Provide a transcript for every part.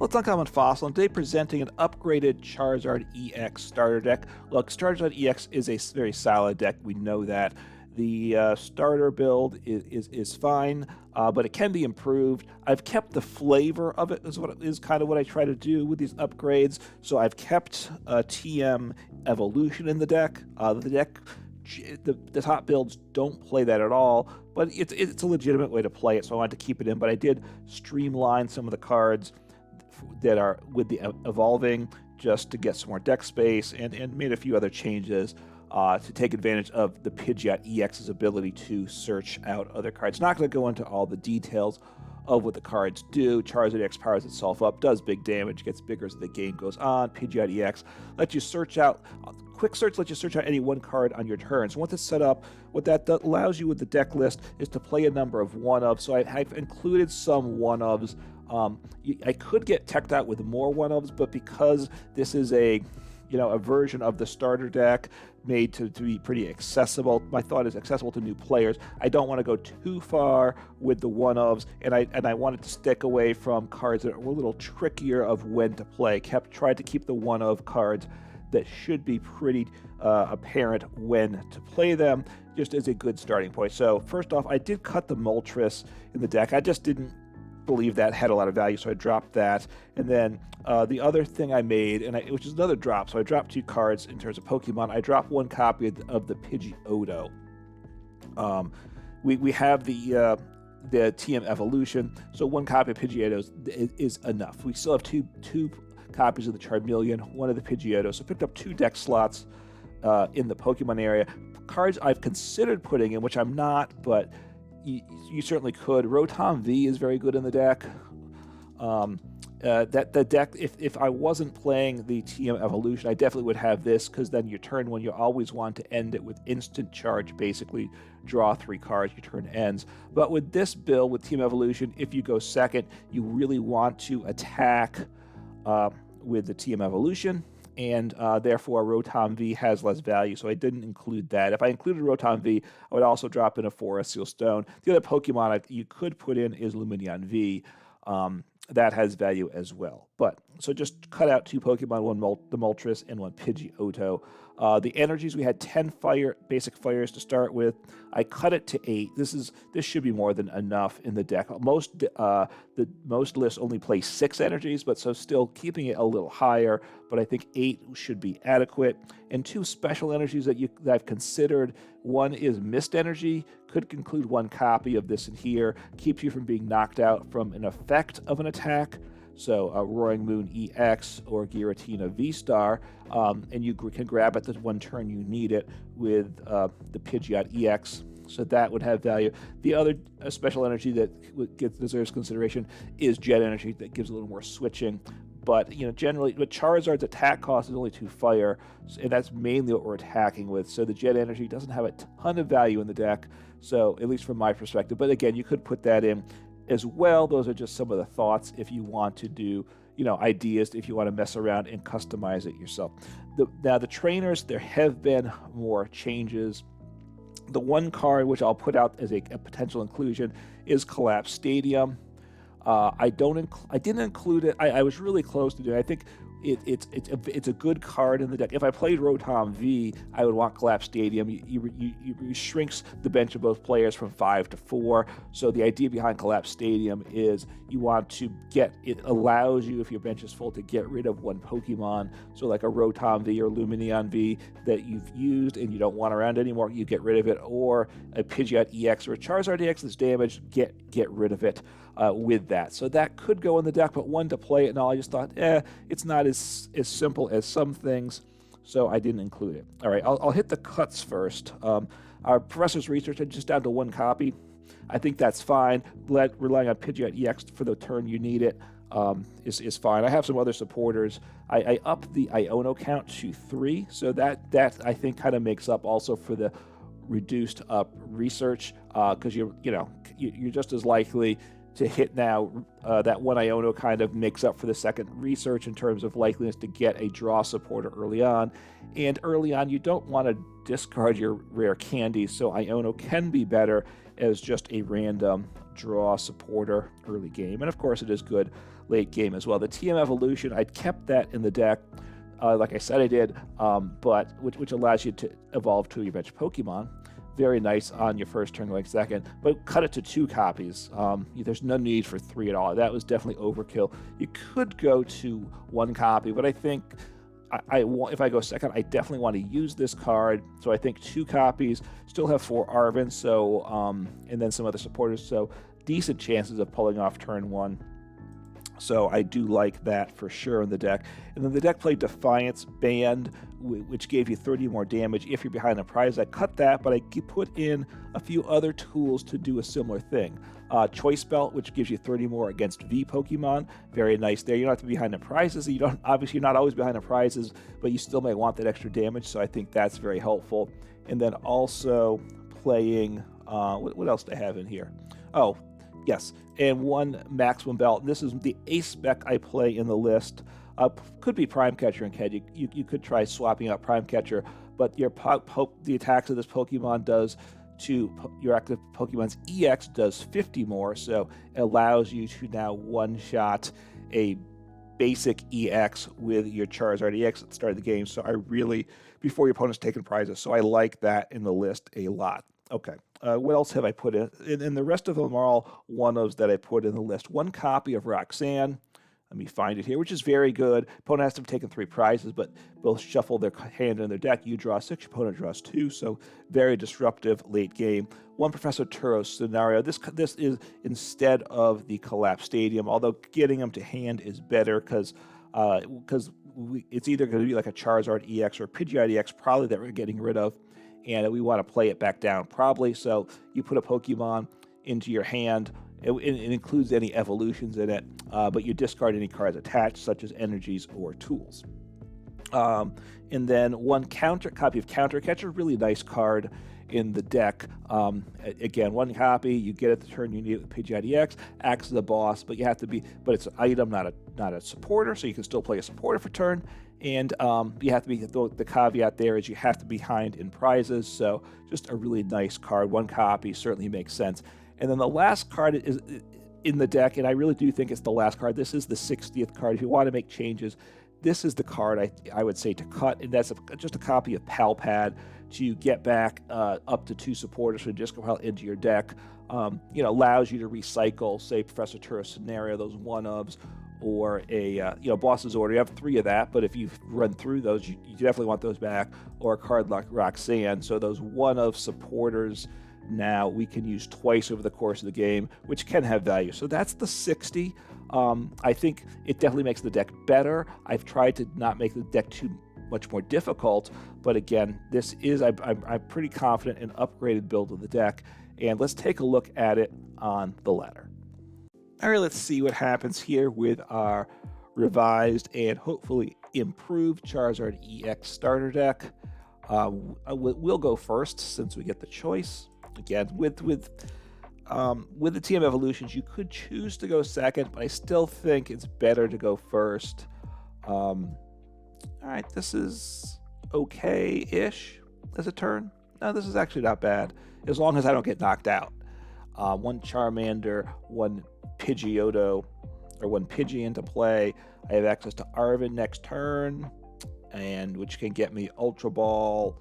Well, it's Uncommon Fossil, and today presenting an upgraded Charizard EX starter deck. Look, Charizard EX is a very solid deck, we know that. The starter build is fine, but it can be improved. I've kept the flavor of it, is kind of what I try to do with these upgrades. So I've kept TM Evolution in the deck. The top builds don't play that at all, but it's a legitimate way to play it, so I wanted to keep it in. But I did streamline some of the cards that are with the evolving just to get some more deck space, and made a few other changes to take advantage of the Pidgeot EX's ability to search out other cards. Not going to go into all the details of what the cards do. Charizard EX powers itself up, does big damage, gets bigger as the game goes on. Pidgeot EX lets you search out, quick search lets you search out any one card on your turn. So once it's set up, what that allows you with the deck list is to play a number of one-ofs. So I've included some one-ofs. I could get teched out with more one-ofs, but because this is a version of the starter deck made to be pretty accessible. My thought is accessible to new players. I don't want to go too far with the one-ofs, and I wanted to stick away from cards that were a little trickier of when to play. Tried to keep the one-of cards that should be pretty apparent when to play them, just as a good starting point. So first off, I did cut the Moltres in the deck. I just didn't believe that had a lot of value, so I dropped that. And then the other thing I made, which is another drop, so I dropped 2 cards in terms of Pokemon. I dropped 1 copy of the Pidgeotto. We have the TM Evolution, so 1 copy of Pidgeotto is enough. We still have two copies of the Charmeleon, 1 of the Pidgeotto, so picked up 2 deck slots in the Pokemon area. Cards I've considered putting in, which I'm not, but you certainly could. Rotom V is very good in the deck. The deck, if I wasn't playing the TM Evolution, I definitely would have this, because then your turn 1, you always want to end it with instant charge, basically draw 3 cards, your turn ends. But with this build, with TM Evolution, if you go second, you really want to attack with the TM Evolution, and therefore Rotom V has less value, so I didn't include that. If I included Rotom V, I would also drop in a Forest Seal Stone. The other Pokemon you could put in is Lumineon V. That has value as well. But so just cut out 2 Pokemon, the Moltres and 1 Pidgeotto. The energies, we had 10 basic fires to start with. I cut it to 8. This should be more than enough in the deck. Most lists only play 6 energies, but so still keeping it a little higher. But I think 8 should be adequate. And 2 special energies that I've considered. 1 is Mist Energy. Could include 1 copy of this in here. Keeps you from being knocked out from an effect of an attack. So Roaring Moon EX or Giratina V-Star, and you can grab it the 1 turn you need it with the Pidgeot EX, so that would have value. The other special energy that deserves consideration is Jet Energy, that gives a little more switching. But generally, Charizard's attack cost is only 2 fire, and that's mainly what we're attacking with. So the Jet Energy doesn't have a ton of value in the deck, so at least from my perspective. But again, you could put that in as well. Those are just some of the thoughts if you want to do, ideas, if you want to mess around and customize it yourself. Now the trainers, there have been more changes. The 1 card which I'll put out as a potential inclusion is Collapse Stadium. I didn't include it. I was really close to doing it. I think it's a good card in the deck. If I played Rotom V, I would want Collapse Stadium. You shrinks the bench of both players from 5 to 4. So the idea behind Collapse Stadium is you want to it allows you, if your bench is full, to get rid of 1 Pokemon. So like a Rotom V or Lumineon V that you've used and you don't want around anymore, you get rid of it. Or a Pidgeot EX or a Charizard EX that's damaged, get rid of it with that. So that could go in the deck, but 1 to play it and all, I just thought, it's not as simple as some things, so I didn't include it. All right, I'll hit the cuts first. Our Professor's Research is just down to 1 copy. I think that's fine. Relying on Pidgeot EX for the turn you need it is fine. I have some other supporters. I upped the Iono count to 3, so that I think kind of makes up also for the reduced up research, because you're just as likely to hit now. That 1 Iono kind of makes up for the second research in terms of likeliness to get a draw supporter early on. And early on, you don't want to discard your rare candies, so Iono can be better as just a random draw supporter early game. And of course, it is good late game as well. The TM Evolution, I kept that in the deck. Like I said I did, but which allows you to evolve 2 of your bench Pokemon. Very nice on your first turn going second, but cut it to 2 copies. There's no need for 3 at all. That was definitely overkill. You could go to 1 copy, but I think if I go second, I definitely want to use this card. So I think 2 copies, still have 4 Arven, so and then some other supporters, so decent chances of pulling off turn 1. So I do like that for sure in the deck. And then the deck played Defiance Band, which gave you 30 more damage if you're behind the prize. I cut that, but I put in a few other tools to do a similar thing. Choice Belt, which gives you 30 more against V Pokemon. Very nice there. You don't have to be behind the prizes. Obviously, you're not always behind the prizes, but you still may want that extra damage, so I think that's very helpful. And then also playing, what else do I have in here? Oh, yes, and 1 Maximum Belt. This is the ace spec I play in the list. Could be Prime Catcher and Ked. You could try swapping out Prime Catcher, but the attacks of this Pokemon does to your active Pokemon's EX does 50 more, so it allows you to now one-shot a basic EX with your Charizard EX at the start of the game. So before your opponent's taking prizes, so I like that in the list a lot. Okay, what else have I put in? And the rest of them are all one-ofs that I put in the list. 1 copy of Roxanne. Let me find it here, which is very good. Opponent has to have taken 3 prizes, but both shuffle their hand in their deck. You draw 6, your opponent draws 2, so very disruptive late game. 1 Professor Turo scenario. This is instead of the Collapse Stadium, although getting them to hand is better because it's either going to be like a Charizard EX or Pidgeot EX probably that we're getting rid of, and we want to play it back down probably. So you put a Pokemon into your hand. It includes any evolutions in it, but you discard any cards attached, such as energies or tools. And then 1 copy of Counter Catcher, really nice card in the deck. Again, 1 copy, you get it the turn you need it with Pidgeot EX, acts as a boss, but you have to be, but it's an item, not a supporter, so you can still play a supporter for turn. And you have to be, the caveat there is you have to be behind in prizes, so just a really nice card. 1 copy certainly makes sense. And then the last card is in the deck, and I really do think it's the last card. This is the 60th card. If you want to make changes, this is the card I would say to cut, and that's just a copy of Pal Pad to get back up to 2 supporters from Disco Pile into your deck. Allows you to recycle, say, Professor Turo scenario, those one-ofs, or a Boss's Order. You have 3 of that, but if you run through those, you definitely want those back, or a card like Roxanne. So those one-of supporters now we can use twice over the course of the game, which can have value. So that's the 60. I think it definitely makes the deck better. I've tried to not make the deck too much more difficult, but again, this is, I'm pretty confident in upgraded build of the deck, and let's take a look at it on the ladder. All right, let's see what happens here with our revised and hopefully improved Charizard EX starter deck. We'll go first since we get the choice. Again, with the TM Evolutions, you could choose to go second, but I still think it's better to go first. All right, this is okay-ish as a turn. No, this is actually not bad, as long as I don't get knocked out. 1 Charmander, 1 Pidgeotto, or 1 Pidgey into play. I have access to Arven next turn, and which can get me Ultra Ball,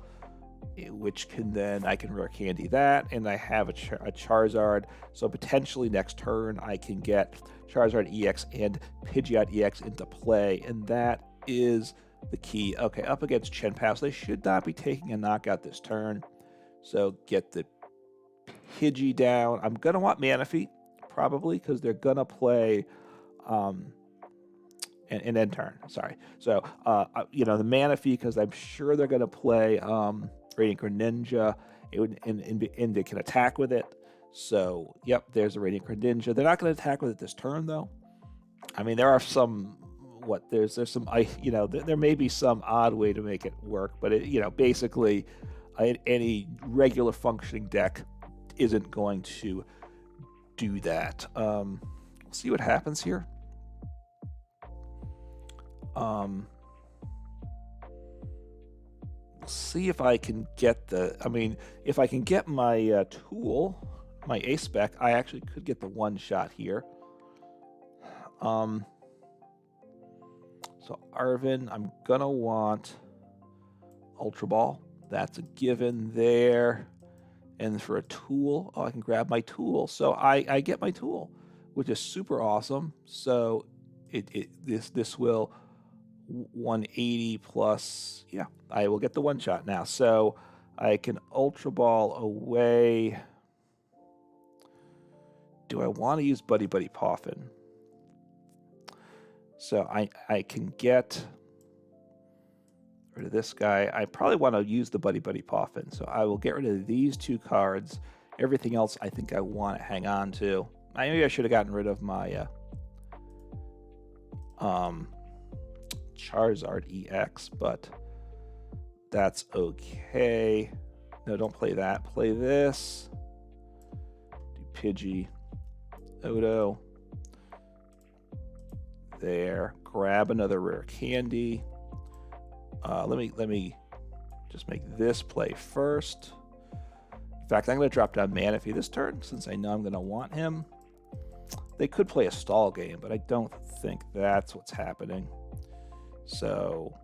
which can then I can Rare Candy that, and I have a Charizard, so potentially next turn I can get Charizard EX and Pidgeot EX into play, and that is the key. Okay, up against Chen Pao, so they should not be taking a knockout this turn, so get the Pidgey down. I'm gonna want Manaphy probably because they're gonna play and end turn. Sorry, so the Manaphy because I'm sure they're gonna play Radiant Greninja, and they can attack with it. So, yep, there's a Radiant Greninja. They're not going to attack with it this turn, though. I mean, there are some, there's some, there may be some odd way to make it work, but basically, any regular functioning deck isn't going to do that. We'll see what happens here. See if I can get if I can get my tool, my ace spec, I actually could get the 1 shot here. So Arven, I'm gonna want Ultra Ball. That's a given there. And for a tool, oh, I can grab my tool. So I get my tool, which is super awesome. So this will 180 plus, yeah, I will get the one shot now. So I can Ultra Ball away. Do I want to use Buddy-Buddy Poffin? So I can get rid of this guy. I probably want to use the Buddy-Buddy Poffin. So I will get rid of these two cards. Everything else I think I want to hang on to. Maybe I should have gotten rid of my Charizard EX, but that's okay. No, don't play that. Play this. Do Pidgeotto. There. Grab another rare candy. Let me just make this play first. In fact, I'm going to drop down Manaphy this turn since I know I'm going to want him. They could play a stall game, but I don't think that's what's happening. So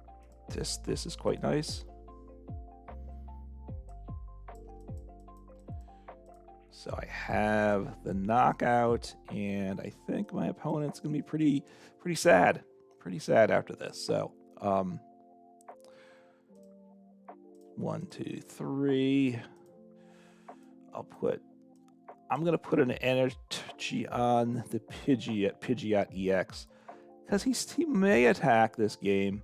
this is quite nice. So I have the knockout, and I think my opponent's going to be pretty sad. Pretty sad after this. So 1, 2, 3. I'm going to put an energy on the Pidgeot EX because he may attack this game.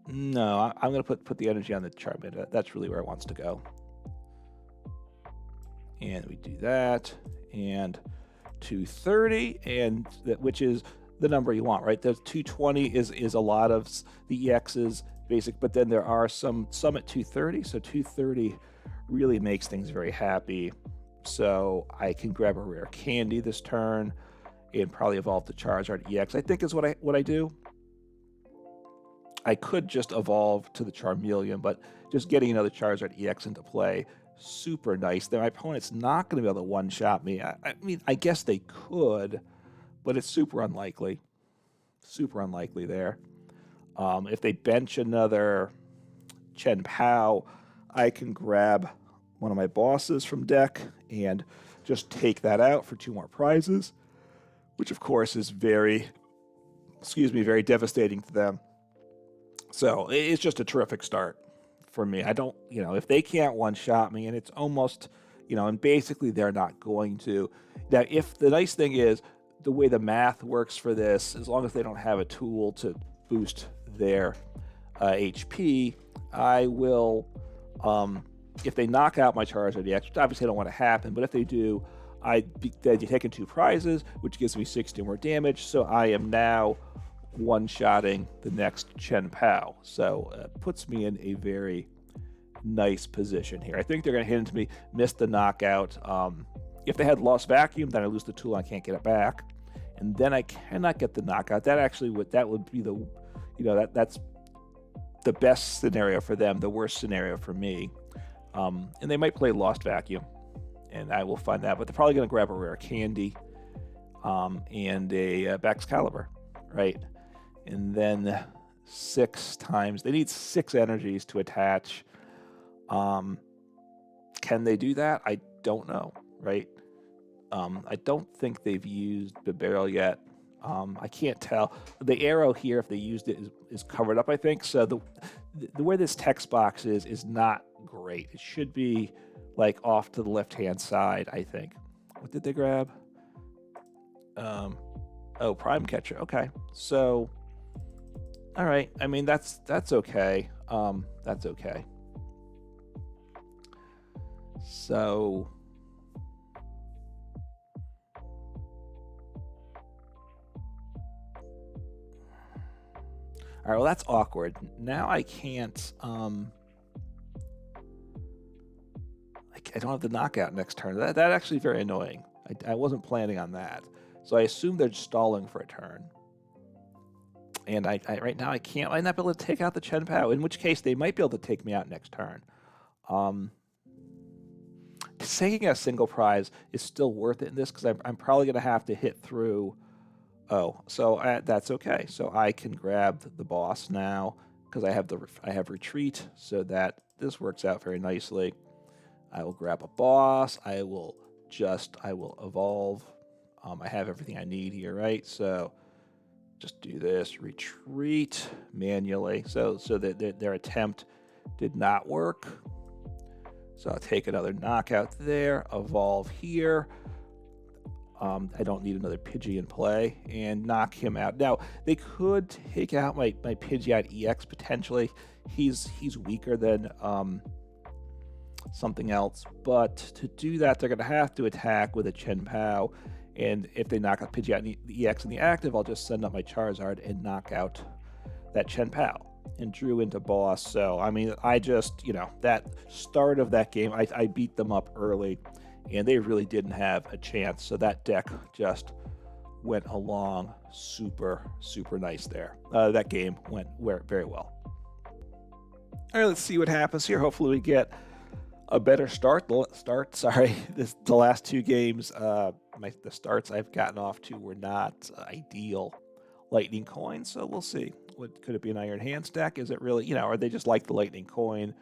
No, I'm going to put the energy on the Charmander. That's really where it wants to go. And we do that, and 230, and which is the number you want, right? The 220 is a lot of the EX's basic, but then there are some at 230, so 230 really makes things very happy. So I can grab a rare candy this turn and probably evolve the Charizard EX, I think is what I do. I could just evolve to the Charmeleon, but just getting another Charizard EX into play, super nice. My opponent's not going to be able to one-shot me. I mean, I guess they could, but it's super unlikely. Super unlikely there. If they bench another Chen Pao, I can grab one of my bosses from deck and just take that out for 2 more prizes, which of course is very devastating to them. So it's just a terrific start for me. I don't, if they can't one-shot me, and it's almost, and basically they're not going to. Now, if the nice thing is, the way the math works for this, as long as they don't have a tool to boost their HP, I will, if they knock out my Charizard EX, which obviously I don't want to happen, but if they do, they'd be taking 2 prizes, which gives me 60 more damage, so I am now one-shotting the next Chen Pao. So it puts me in a very nice position here. I think they're going to hit into me, miss the knockout. If they had lost vacuum, then I lose the tool, I can't get it back. And then I cannot get the knockout. That would be the, that's the best scenario for them, the worst scenario for me. And they might play lost vacuum, and I will find that. But they're probably going to grab a rare candy and a Baxcalibur, right? And then 6 times. They need 6 energies to attach. Can they do that? I don't know, right? I don't think they've used the barrel yet. I can't tell. The arrow here, if they used it, is covered up, I think. So the where this text box is not great. It should be like off to the left-hand side, I think. What did they grab? Oh, Prime Catcher. Okay. So, all right. I mean, that's okay. That's okay. So, all right, well, that's awkward. Now I can't, I don't have the knockout next turn. That actually very annoying. I wasn't planning on that. So I assume they're stalling for a turn. And I right now I might not be able to take out the Chen Pao, in which case they might be able to take me out next turn. Taking a single prize is still worth it in this because I'm probably going to have to hit through Oh, so that's okay. So I can grab the boss now because I have retreat, so that this works out very nicely. I will grab a boss. I will evolve. I have everything I need here, right? So just do this, retreat manually. So that their attempt did not work. So I'll take another knockout there, evolve here. I don't need another Pidgey in play, and knock him out. Now, they could take out my Pidgeot EX potentially. He's weaker than something else, but to do that, they're going to have to attack with a Chien-Pao, and if they knock out Pidgeot EX in the active, I'll just send up my Charizard and knock out that Chien-Pao and drew into boss. So, I mean, I just, that start of that game, I beat them up early, and they really didn't have a chance. So that deck just went along super, super nice there. That game went very well. All right, let's see what happens here. Hopefully we get a better start. The last two games, the starts I've gotten off to were not ideal lightning coin. So we'll see. Could it be an Iron Hands deck? Is it really, are they just like the lightning coin,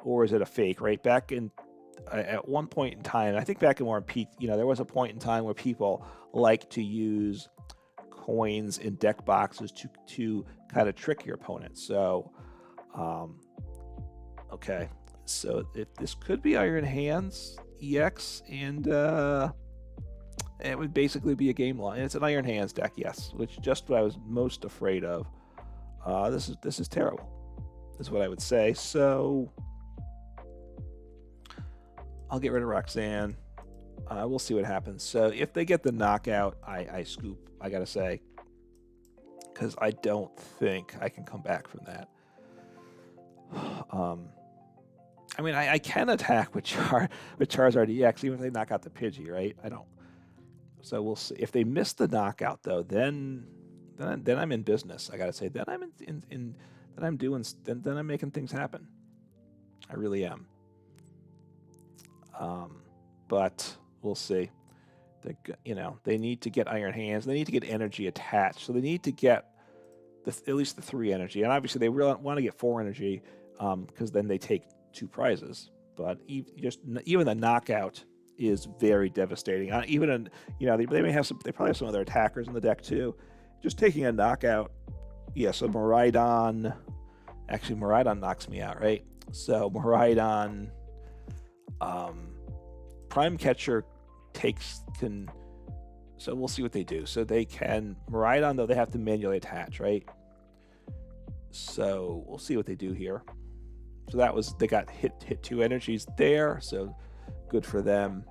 or is it a fake? Right back in at one point in time, I think back in War and there was a point in time where people like to use coins in deck boxes to kind of trick your opponent. So, okay, so this could be Iron Hands EX, and it would basically be a game line. It's an Iron Hands deck, yes, which just what I was most afraid of. This is terrible, is what I would say. So I'll get rid of Roxanne. We'll see what happens. So if they get the knockout, I scoop, I gotta say, because I don't think I can come back from that. I mean, I can attack with Charizard EX, even if they knock out the Pidgey, right? I don't. So we'll see. If they miss the knockout, though, then I'm in business. I gotta say, then I'm making things happen. I really am. But we'll see. They need to get Iron Hands. They need to get energy attached. So they need to get at least the 3 energy. And obviously they really want to get 4 energy because then they take 2 prizes. But even the knockout is very devastating. They probably have some other attackers in the deck too. Just taking a knockout. Yeah, so Miraidon. Actually, Miraidon knocks me out, right? So Miraidon. Prime Catcher so we'll see what they do. So they can Miraidon, though they have to manually attach, right? So we'll see what they do here. So they got hit 2 energies there, so good for them.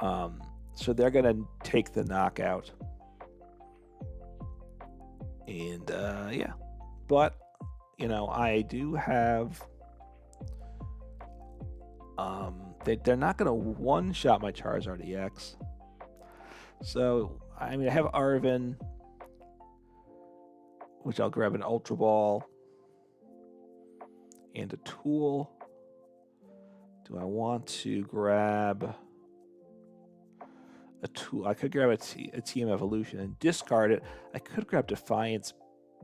So they're gonna take the knockout, and yeah, but I do have. They're not going to one-shot my Charizard EX. So, I mean, I have Arven, which I'll grab an Ultra Ball and a Tool. Do I want to grab a Tool? I could grab a TM Evolution and discard it. I could grab Defiance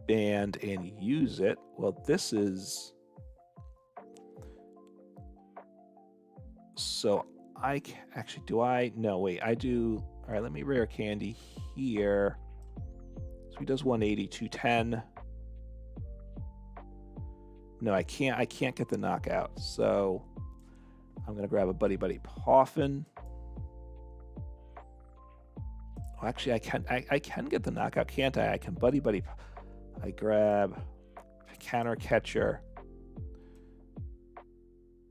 Band and use it. Well, this is... So I actually, no, wait, I do. All right, let me Rare Candy here. So he does 180, 210. No, I can't get the knockout. So I'm going to grab a Buddy-Buddy Poffin. Oh, actually, I can get the knockout, can't I? I can Buddy-Buddy. I grab Counter Catcher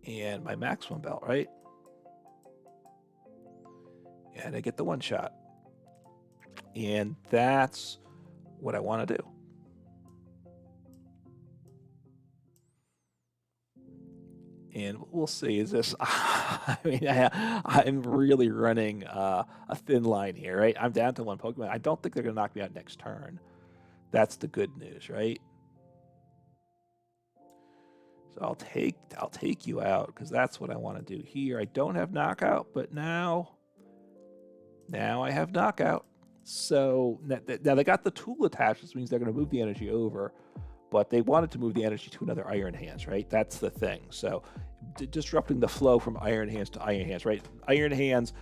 and my Maximum Belt, right? And I get the one shot. And that's what I want to do. And we'll see. Is this... I mean, I'm really running a thin line here, right? I'm down to 1 Pokemon. I don't think they're going to knock me out next turn. That's the good news, right? So I'll take you out because that's what I want to do here. I don't have knockout, but now I have knockout. So now they got the tool attached, which means they're going to move the energy over, but they wanted to move the energy to another Iron Hands, right? That's the thing. So disrupting the flow from Iron Hands to Iron Hands, right? Iron Hands,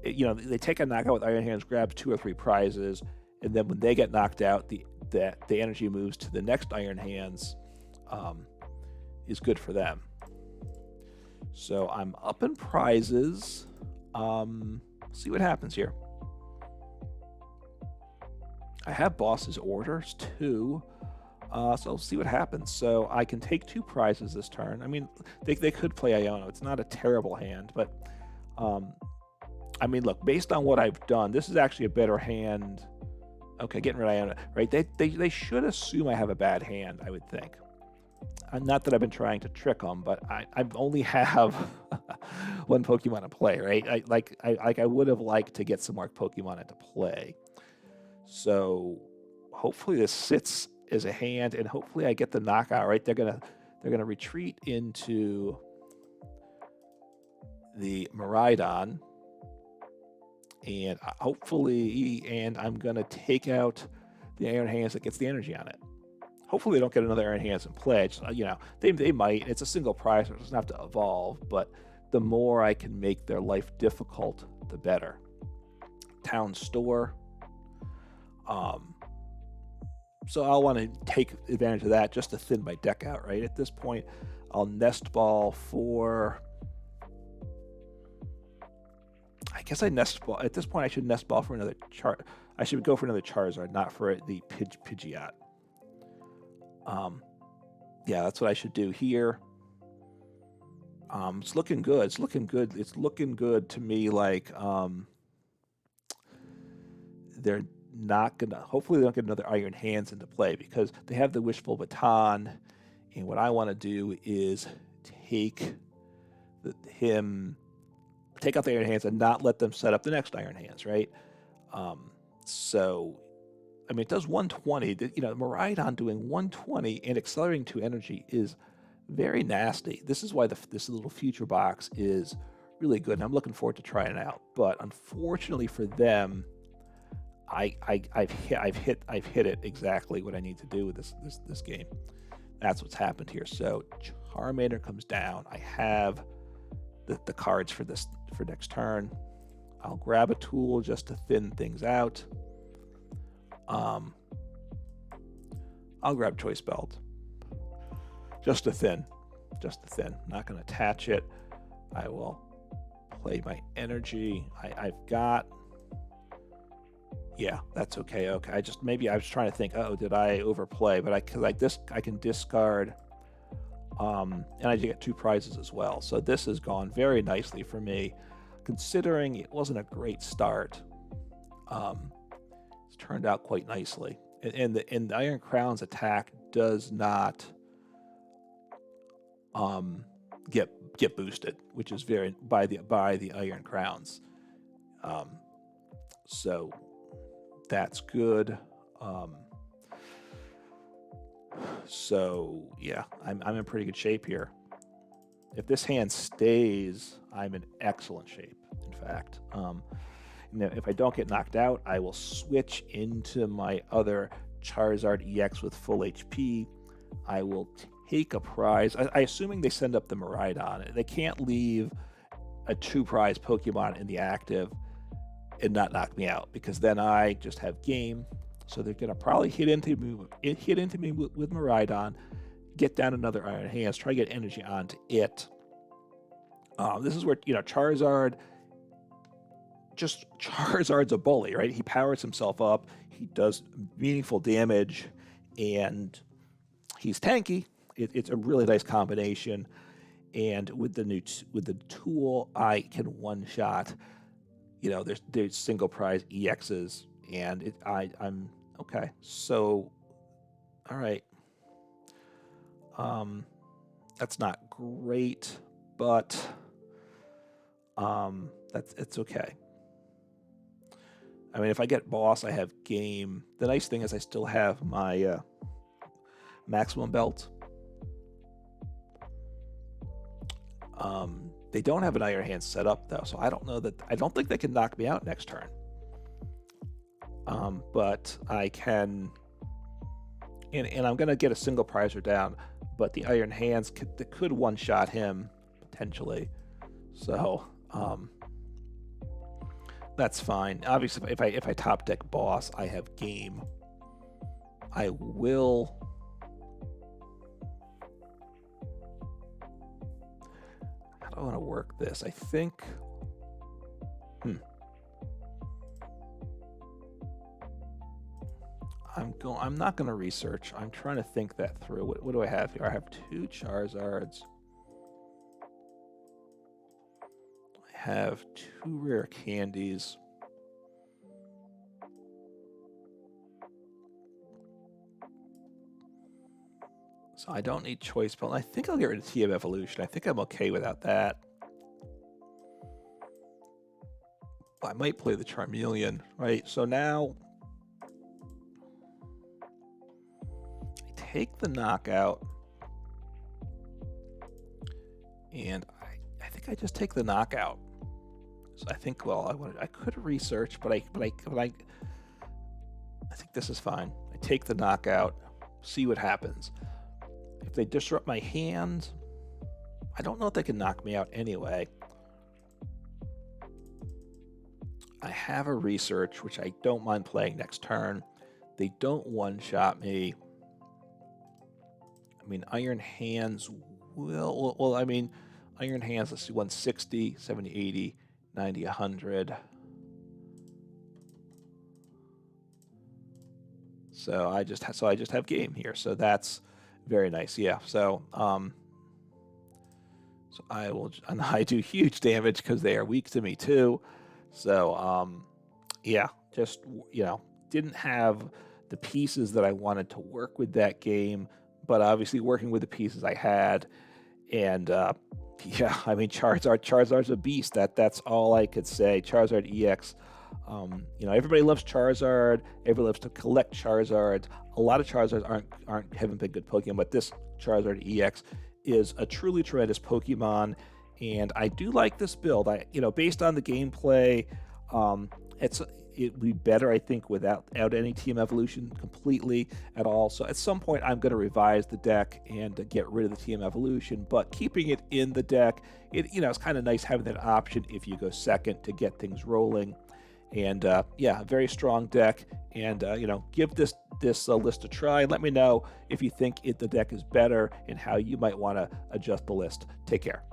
you know, they take a knockout with Iron Hands, grab 2 or 3 prizes, and then when they get knocked out, the energy moves to the next Iron Hands, is good for them. So I'm up in prizes. See what happens here. I have boss's orders too, so we'll see what happens. So I can take 2 prizes this turn. I mean, they could play Iono. It's not a terrible hand, but I mean, look, based on what I've done, this is actually a better hand. Okay, getting rid of Iono, right? They should assume I have a bad hand, I would think. Not that I've been trying to trick them, but I only have 1 Pokemon to play, right? I would have liked to get some more Pokemon into play. So hopefully this sits as a hand, and hopefully I get the knockout, right? They're gonna retreat into the Miraidon, and hopefully, and I'm gonna take out the Iron Hands that gets the energy on it. Hopefully they don't get another Iron Hands in play. Just, you know, they might. It's a single prize, so it doesn't have to evolve, but the more I can make their life difficult, the better. Town Store. So I'll want to take advantage of that just to thin my deck out, right? At this point, I'll Nest Ball for... I guess I Nest Ball... At this point, I should Nest Ball for another I should go for another Charizard, not for the Pidgeot. Yeah, that's what I should do here. It's looking good. It's looking good. It's looking good to me. Like they're not gonna. Hopefully, they don't get another Iron Hands into play because they have the Wishful Baton, and what I want to do is take out the Iron Hands and not let them set up the next Iron Hands, right? So. I mean, it does 120. You know, Miraidon doing 120 and accelerating 2 energy is very nasty. This is why this little future box is really good, and I'm looking forward to trying it out. But unfortunately for them, I've hit it exactly what I need to do with this game. That's what's happened here. So Charmander comes down. I have the cards for next turn. I'll grab a tool just to thin things out. I'll grab Choice Belt. Just to thin. Not going to attach it. I will play my energy. I've got... Yeah, that's okay. Okay, maybe I was trying to think, oh, did I overplay? But I can discard, and I get 2 prizes as well. So this has gone very nicely for me, considering it wasn't a great start. It's turned out quite nicely, and the Iron Crown's attack does not get boosted, which is very by the Iron Crowns. So that's good. So yeah, I'm in pretty good shape here. If this hand stays, I'm in excellent shape. In fact. Now, if I don't get knocked out, I will switch into my other Charizard EX with full HP. I will take a prize. I assuming they send up the Miraidon. They can't leave a 2-prize Pokemon in the active and not knock me out, because then I just have game. So they're going to probably hit into me with Miraidon, get down another Iron Hands, try to get energy onto it. This is where, you know, Charizard's a bully, right? He powers himself up, he does meaningful damage, and he's tanky. It's a really nice combination. And with the tool, I can one-shot. You know, there's single prize EXs, and I'm okay. So, all right. That's not great, but it's okay. I mean, if I get boss, I have game. The nice thing is I still have my maximum belt. They don't have an Iron Hand set up though, so I don't think they can knock me out next turn. but I can, and I'm going to get a single prizer down, but the Iron Hands could one-shot him, potentially. So, that's fine. Obviously, if I top deck boss, I have game. I will. How do I want to work this? I think. I'm not going to research. I'm trying to think that through. What do I have here? I have 2 Charizards. I have 2 Rare Candies. So I don't need Choice Belt. I think I'll get rid of TM Evolution. I think I'm okay without that. I might play the Charmeleon, right? So now I take the knockout, and I think I just take the knockout. So I think, well, I could research, but I think this is fine. I take the knockout, see what happens. If they disrupt my hand, I don't know if they can knock me out anyway. I have a research, which I don't mind playing next turn. They don't one-shot me. I mean, Iron Hands will, well, I mean, Iron Hands, let's see, 160, 70, 80, 90, 100. So I just have game here. So that's very nice. Yeah. So so I will, and I do huge damage because they are weak to me too. So yeah, just, you know, didn't have the pieces that I wanted to work with that game, but obviously working with the pieces I had, and yeah, I mean, Charizard's a beast. That's all I could say. Charizard EX. You know, everybody loves Charizard. Everybody loves to collect Charizards. A lot of Charizards haven't been good Pokemon, but this Charizard EX is a truly tremendous Pokemon, and I do like this build. You know, based on the gameplay, it'd be better, I think, without any team evolution completely at all. So at some point, I'm going to revise the deck and get rid of the team evolution, but keeping it in the deck, you know, it's kind of nice having that option if you go second to get things rolling. And yeah, very strong deck. And you know, give this list a try. Let me know if you think the deck is better and how you might want to adjust the list. Take care.